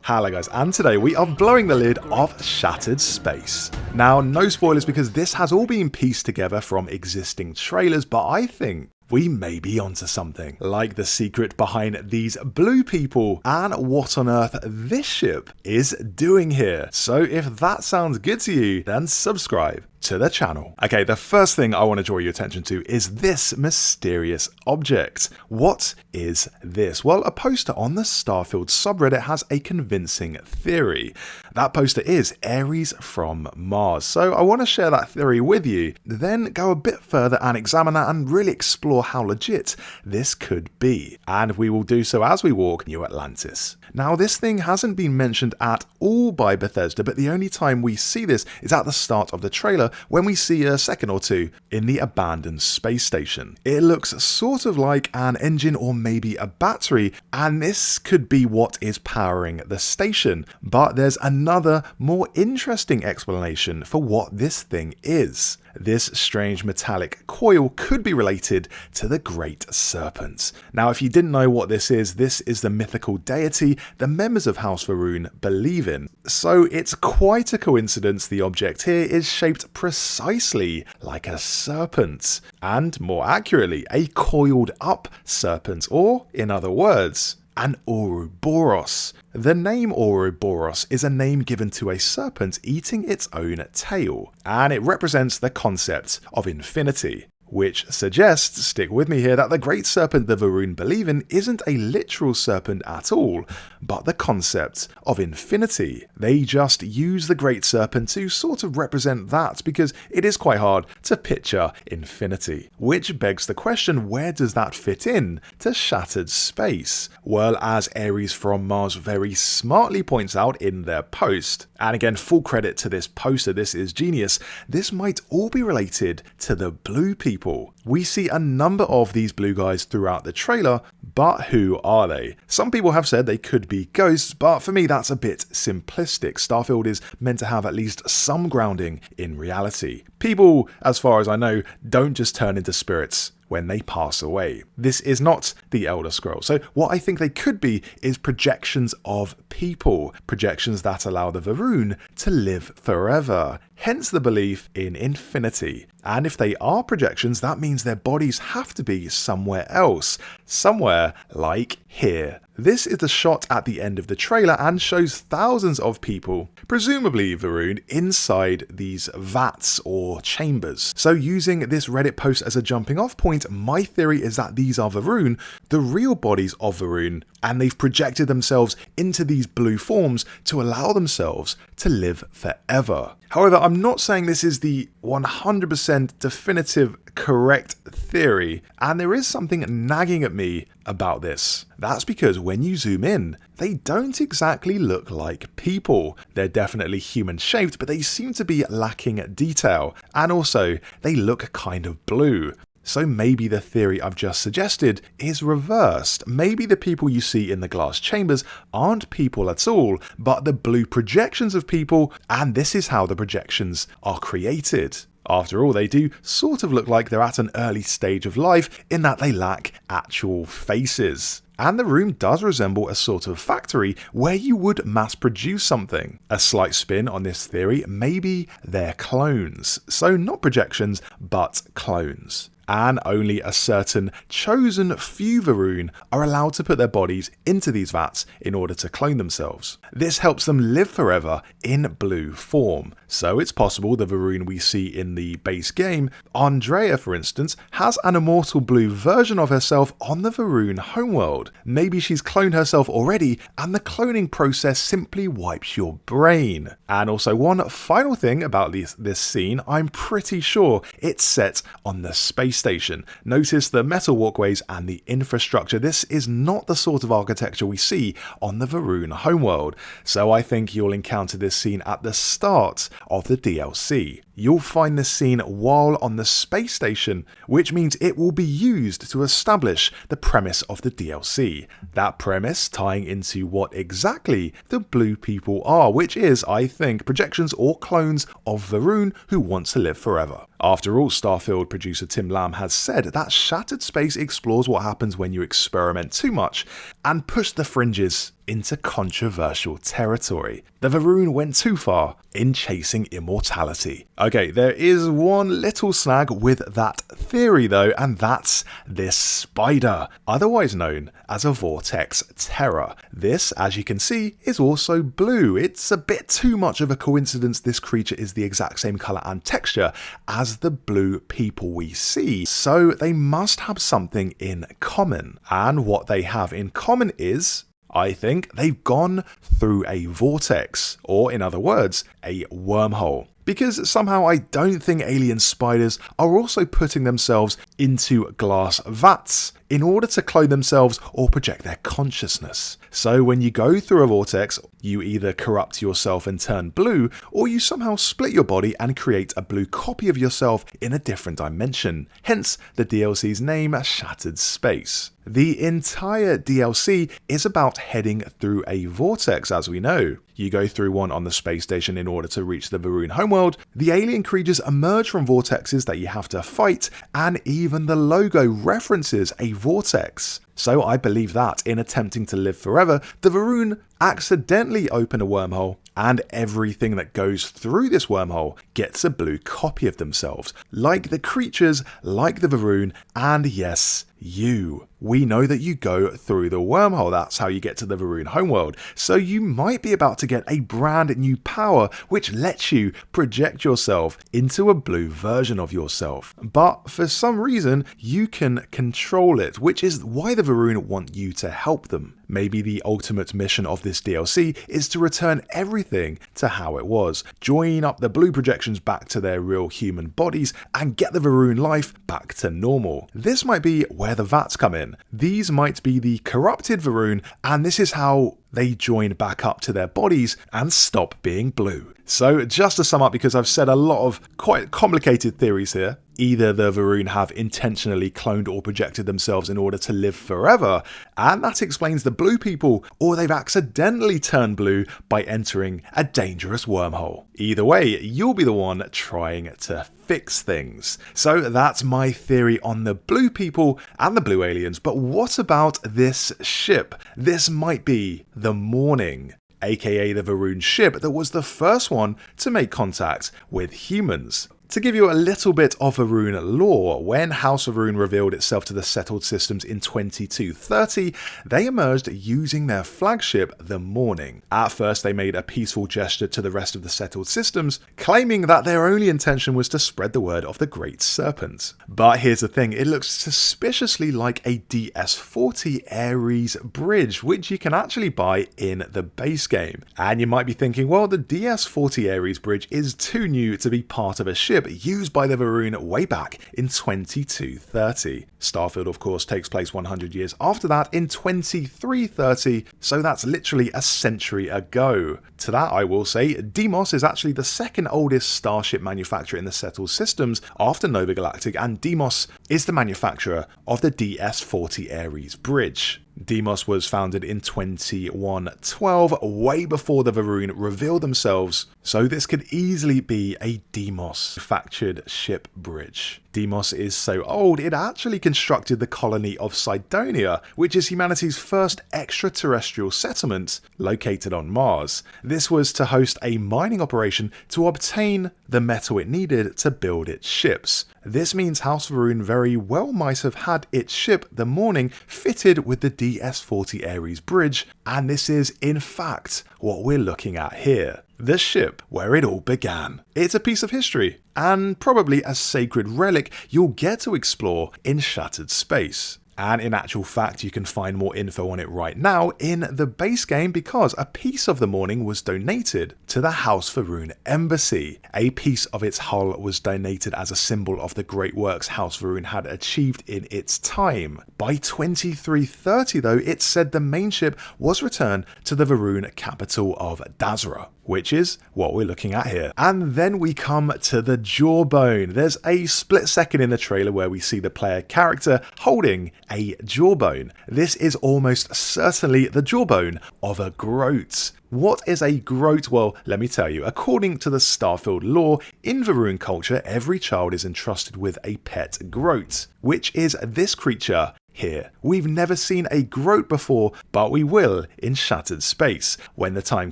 Hello guys, and today we are blowing the lid of Shattered Space. Now, no spoilers because this has all been pieced together from existing trailers, but I think we may be onto something, like the secret behind these blue people and what on earth this ship is doing here. So if that sounds good to you, then subscribe to the channel. Okay, the first thing I want to draw your attention to is this mysterious object. What is this? Well, a poster on the Starfield subreddit has a convincing theory. That poster is Ares from Mars. So I want to share that theory with you, then go a bit further and examine that and really explore how legit this could be. And we will do so as we walk New Atlantis. Now, this thing hasn't been mentioned at all by Bethesda, but the only time we see this is at the start of the trailer when we see a second or two in the abandoned space station. It looks sort of like an engine or maybe a battery, and this could be what is powering the station. But there's another more interesting explanation for what this thing is. This strange metallic coil could be related to the Great Serpent. Now, if you didn't know what this is the mythical deity the members of House Va'ruun believe in. So it's quite a coincidence the object here is shaped precisely like a serpent, and more accurately, a coiled up serpent, or in other words, an Ouroboros. The name Ouroboros is a name given to a serpent eating its own tail, and it represents the concept of infinity. Which suggests, stick with me here, that the great serpent the Va'ruun believe in isn't a literal serpent at all, but the concept of infinity. They just use the great serpent to sort of represent that because it is quite hard to picture infinity. Which begs the question, where does that fit in to Shattered Space? Well, as Ares from Mars very smartly points out in their post, and again, full credit to this poster, this is genius, this might all be related to the blue people. We see a number of these blue guys throughout the trailer, but who are they? Some people have said they could be ghosts, but for me that's a bit simplistic. Starfield is meant to have at least some grounding in reality. People, as far as I know, don't just turn into spirits when they pass away. This is not the Elder Scrolls. So what I think they could be is projections of people, projections that allow the Va'ruun to live forever. Hence the belief in infinity. And if they are projections, that means their bodies have to be somewhere else. Somewhere like here. This is the shot at the end of the trailer and shows thousands of people, presumably Va'ruun, inside these vats or chambers. So using this Reddit post as a jumping off point, my theory is that these are Va'ruun, the real bodies of Va'ruun, and they've projected themselves into these blue forms to allow themselves to live forever. However, I'm not saying this is the 100% definitive correct theory, and there is something nagging at me about this. That's because when you zoom in, they don't exactly look like people. They're definitely human shaped, but they seem to be lacking detail, and also they look kind of blue. So maybe the theory I've just suggested is reversed. Maybe the people you see in the glass chambers aren't people at all, but the blue projections of people, and this is how the projections are created. After all, they do sort of look like they're at an early stage of life in that they lack actual faces. And the room does resemble a sort of factory where you would mass produce something. A slight spin on this theory, maybe they're clones. So not projections, but clones. And only a certain chosen few Va'ruun are allowed to put their bodies into these vats in order to clone themselves. This helps them live forever in blue form. So it's possible the Va'ruun we see in the base game, Andrea for instance, has an immortal blue version of herself on the Va'ruun homeworld. Maybe she's cloned herself already and the cloning process simply wipes your brain. And also one final thing about this scene, I'm pretty sure it's set on the space station. Notice the metal walkways and the infrastructure. This is not the sort of architecture we see on the Va'ruun homeworld. So I think you'll encounter this scene at the start of the DLC. You'll find this scene while on the space station, which means it will be used to establish the premise of the DLC. That premise tying into what exactly the blue people are, which is, I think, projections or clones of Va'ruun who want to live forever. After all, Starfield producer Tim Lamb has said that Shattered Space explores what happens when you experiment too much and push the fringes into controversial territory. The Varun went too far in chasing immortality. Okay, there is one little snag with that theory though, and that's this spider, otherwise known as a vortex terror. This, as you can see, is also blue. It's a bit too much of a coincidence this creature is the exact same colour and texture as the blue people we see, so they must have something in common. And what they have in common is, I think, they've gone through a vortex, or in other words, a wormhole. Because somehow I don't think alien spiders are also putting themselves into glass vats in order to clone themselves or project their consciousness. So when you go through a vortex, you either corrupt yourself and turn blue, or you somehow split your body and create a blue copy of yourself in a different dimension. Hence the DLC's name, Shattered Space. The entire DLC is about heading through a vortex, as we know. You go through one on the space station in order to reach the Varun homeworld. The alien creatures emerge from vortexes that you have to fight, and even the logo references a vortex. So I believe that, in attempting to live forever, the Varun accidentally open a wormhole, and everything that goes through this wormhole gets a blue copy of themselves. Like the creatures, like the Varun, and yes, you. We know that you go through the wormhole, that's how you get to the Varun homeworld. So you might be about to get a brand new power which lets you project yourself into a blue version of yourself. But for some reason, you can control it, which is why the Varun want you to help them. Maybe the ultimate mission of this DLC is to return everything to how it was, join up the blue projections back to their real human bodies, and get the Varun life back to normal. This might be where the VATs come in. These might be the corrupted Varun, and this is how they join back up to their bodies and stop being blue. So just to sum up, because I've said a lot of quite complicated theories here, either the Varun have intentionally cloned or projected themselves in order to live forever, and that explains the blue people, or they've accidentally turned blue by entering a dangerous wormhole. Either way, you'll be the one trying to fix things. So that's my theory on the blue people and the blue aliens, but what about this ship? This might be the Morning, aka the Varun ship that was the first one to make contact with humans. To give you a little bit of Varun lore, when House Varun revealed itself to the settled systems in 2230, they emerged using their flagship, the Morning. At first they made a peaceful gesture to the rest of the settled systems, claiming that their only intention was to spread the word of the Great Serpent. But here's the thing, it looks suspiciously like a DS-40 Ares bridge, which you can actually buy in the base game. And you might be thinking, well, the DS-40 Ares bridge is too new to be part of a ship used by the Varun way back in 2230. Starfield, of course, takes place 100 years after that in 2330, so that's literally a century ago. To that I will say, Deimos is actually the second oldest starship manufacturer in the settled systems after Nova Galactic, and Deimos is the manufacturer of the DS-40 Ares bridge. Deimos was founded in 2112, way before the Varun revealed themselves, so this could easily be a Deimos-manufactured ship bridge. Deimos is so old, it actually constructed the colony of Cydonia, which is humanity's first extraterrestrial settlement located on Mars. This was to host a mining operation to obtain the metal it needed to build its ships. This means House Varun very well might have had its ship, the Morning, fitted with the DS-40 Ares bridge, and this is in fact what we're looking at here. The ship where it all began. It's a piece of history, and probably a sacred relic you'll get to explore in Shattered Space. And in actual fact, you can find more info on it right now in the base game because a piece of the Morning was donated to the House Varun embassy. A piece of its hull was donated as a symbol of the great works House Varun had achieved in its time. By 2330 though, it said the main ship was returned to the Varun capital of Dazra, which is what we're looking at here. And then we come to the jawbone. There's a split second in the trailer where we see the player character holding a jawbone. This is almost certainly the jawbone of a groat. What is a groat? Well, let me tell you. According to the Starfield lore, in Varun culture, every child is entrusted with a pet groat, which is this creature here. We've never seen a Groat before, but we will in Shattered Space. When the time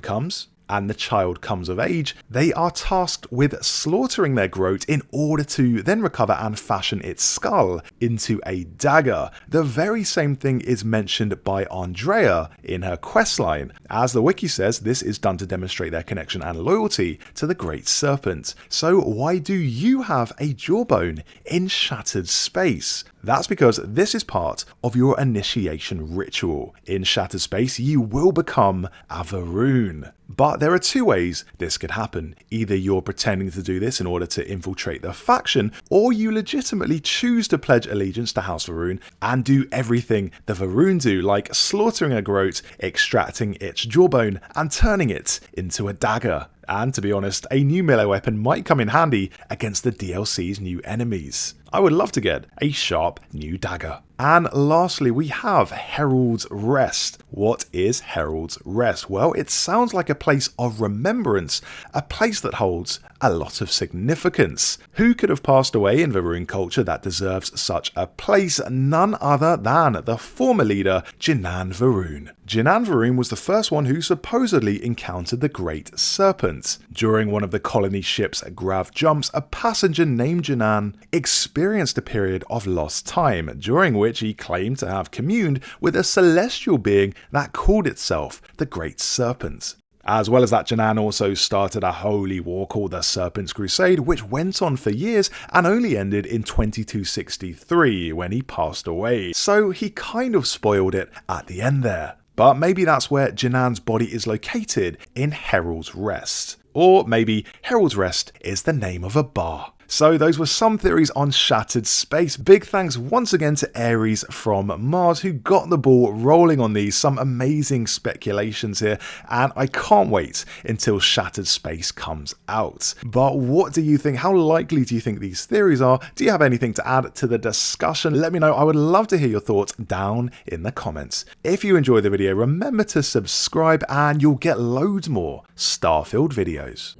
comes, and the child comes of age, they are tasked with slaughtering their Groat in order to then recover and fashion its skull into a dagger. The very same thing is mentioned by Andrea in her questline. As the wiki says, this is done to demonstrate their connection and loyalty to the Great Serpent. So why do you have a jawbone in Shattered Space? That's because this is part of your initiation ritual. In Shattered Space, you will become a Varoon. But there are two ways this could happen. Either you're pretending to do this in order to infiltrate the faction, or you legitimately choose to pledge allegiance to House Varoon and do everything the Varoon do, like slaughtering a Groat, extracting its jawbone, and turning it into a dagger. And to be honest, a new melee weapon might come in handy against the DLC's new enemies. I would love to get a sharp new dagger. And lastly, we have Herald's Rest. What is Herald's Rest? Well, it sounds like a place of remembrance, a place that holds a lot of significance. Who could have passed away in Varoon culture that deserves such a place? None other than the former leader, Jinan Varoon. Jinan Varoon was the first one who supposedly encountered the Great Serpent. During one of the colony ship's grav jumps, a passenger named Jinan experienced a period of lost time, during which he claimed to have communed with a celestial being that called itself the Great Serpent. As well as that, Jinan also started a holy war called the Serpent's Crusade, which went on for years and only ended in 2263 when he passed away. So he kind of spoiled it at the end there. But maybe that's where Jinan's body is located, in Herald's Rest. Or maybe Herald's Rest is the name of a bar. So those were some theories on Shattered Space. Big thanks once again to Aries from Mars who got the ball rolling on these. Some amazing speculations here, and I can't wait until Shattered Space comes out. But what do you think? How likely do you think these theories are? Do you have anything to add to the discussion? Let me know. I would love to hear your thoughts down in the comments. If you enjoyed the video, remember to subscribe and you'll get loads more Starfield videos.